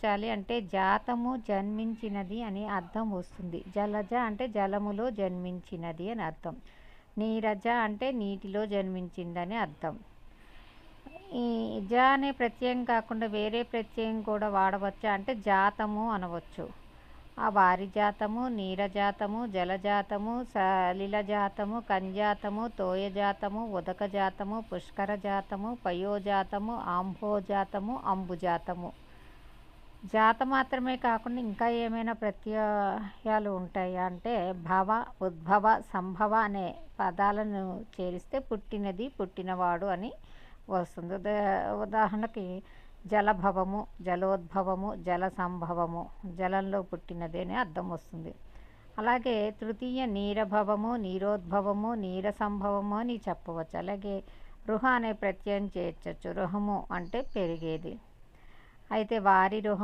చేర్చాలి అంటే జాతము జన్మించినది అని అర్థం వస్తుంది. జలజ అంటే జలములో జన్మించినది అని అర్థం. నీరజ అంటే నీటిలో జన్మించిందని అర్థం. ఈ జ అనే ప్రత్యయం కాకుండా వేరే ప్రత్యయం కూడా వాడవచ్చా అంటే జాతము అనవచ్చు. ఆ వారిజాతము, నీరజాతము, జలజాతము, సలిలజాతము, కంజాతము, తోయజాతము, ఉదకజాతము, పుష్కరజాతము, పయోజాతము, ఆంభోజాతము, అంబుజాతము. జాత మాత్రమే కాకుండా ఇంకా ఏమైనా ప్రత్యయాలు ఉంటాయా అంటే భవ, ఉద్భవ, సంభవ అనే పదాలను చేరిస్తే పుట్టినది, పుట్టినవాడు అని వస్తుంది. ఉదాహరణకి జలభవము, జలోద్భవము, జల సంభవము, జలంలో పుట్టినది అని అర్థం వస్తుంది. అలాగే తృతీయ నీరభవము, నీరోద్భవము, నీర సంభవము అని చెప్పవచ్చు. అలాగే రుహ అనే ప్రత్యయం చేర్చచ్చు. రుహము అంటే పెరిగేది. అయితే వారి రుహం